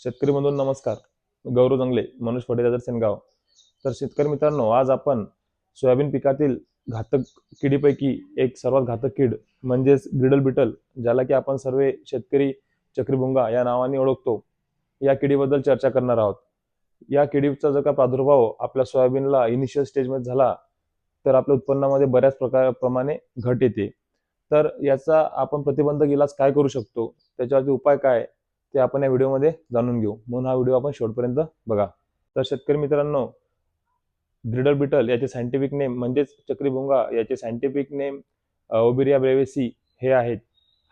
शेतकरी बंधूंनो नमस्कार. गौरव जंगले, मनोज फर्टिलायझर सेनगाव. तर शेतकरी मित्रांनो, आज आपण सोयाबीन पिकातील घातक किडीपैकी एक सर्वात घातक कीड म्हणजेच ग्रिडल बिटल, ज्याला की आपण सर्व शेतकरी चक्रीभुंगा या नावाने ओळखतो, या किडीबद्दल चर्चा करणार आहोत. या किडीचा जर का प्रादुर्भाव आपल्या सोयाबीनला इनिशियल स्टेजमध्ये झाला तर आपल्या उत्पन्नामध्ये बऱ्याच प्रमाणे घट येते. तर याचा आपण प्रतिबंधक इलाज काय करू शकतो, त्याच्यावरती उपाय काय, ते आपण या व्हिडिओमध्ये जाणून घेऊ. म्हणून हा व्हिडिओ आपण शेवटपर्यंत बघा. तर शेतकरी मित्रांनो, ग्रिडल बिटल याचे सायंटिफिक नेम म्हणजेच चक्रीभुंगा याचे सायंटिफिक नेम ओबेरिया ब्रेव्हिसी हे आहेत.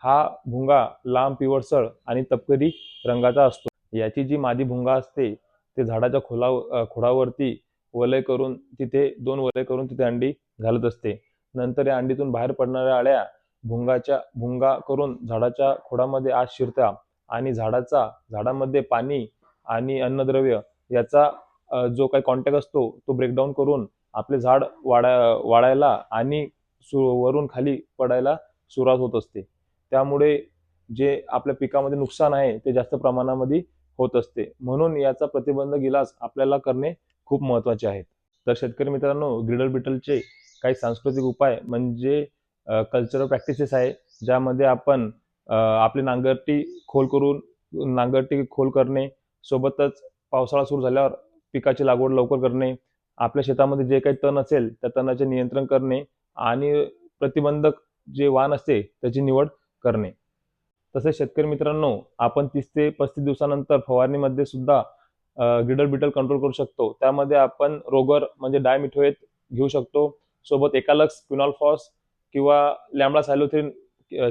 हा भुंगा लांब पिवळसर आणि तपकिरी रंगाचा असतो. याची जी मादी भुंगा असते ते झाडाच्या खोडावरती वलय करून तिथे अंडी घालत असते. नंतर या अंडीतून बाहेर पडणाऱ्या अळ्या भुंगा करून झाडाच्या खोडामध्ये आत शिरतात आणि झाडामध्ये पाणी आणि अन्नद्रव्य याचा जो काही कॉन्टॅक्ट असतो तो ब्रेकडाऊन करून आपले झाड वाढायला आणि वरून खाली पडायला सुरुवात होत असते. त्यामुळे जे आपल्या पिकामध्ये नुकसान आहे ते जास्त प्रमाणामध्ये होत असते. म्हणून याचा प्रतिबंधक इलाज आपल्याला करणे खूप महत्त्वाचे आहे. तर शेतकरी मित्रांनो, ग्रिडल बिटलचे काही सांस्कृतिक उपाय म्हणजे कल्चरल प्रॅक्टिसेस आहे, ज्यामध्ये आपण आपली नांगरटी खोल करणे, सोबतच पावसाळा सुरू झाल्यावर पिकाची लागवड लवकर करणे, आपल्या शेतामध्ये जे काही तण असेल त्या तणाचे नियंत्रण करणे आणि प्रतिबंधक जे वाण असते त्याची निवड करणे. तसेच शेतकरी मित्रांनो, आपण 30 ते 35 दिवसानंतर फवारणीमध्ये सुद्धा ग्रिडल बिटल कंट्रोल करू शकतो. त्यामध्ये आपण रोगर म्हणजे डायमिथोएट घेऊ शकतो. सोबत एकालक्स, क्विनॉल्फॉस किंवा लॅम्बडा सायलोथ्रिन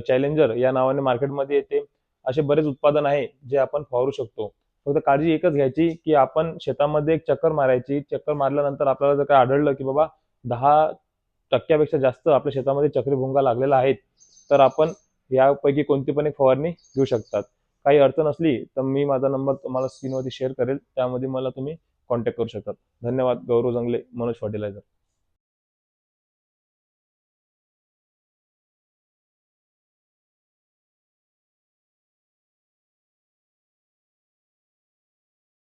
चॅलेंजर या नावाने मार्केटमध्ये येते. असे बरेच उत्पादन आहे जे आपण फवारू शकतो. फक्त काळजी एकच घ्यायची की आपण शेतामध्ये एक चक्कर मारायची. चक्कर मारल्यानंतर आपल्याला जर काही आढळलं की बाबा 10% जास्त आपल्या शेतामध्ये चक्रीभुंगा लागलेला आहे, तर आपण यापैकी कोणती पण एक फवारणी घेऊ शकतात. काही अडचण असली तर मी माझा नंबर तुम्हाला स्क्रीनवरती शेअर करेल, त्यामध्ये मला तुम्ही कॉन्टॅक्ट करू शकता. धन्यवाद. गौरव जंगले, मनोज फर्टिलायझर.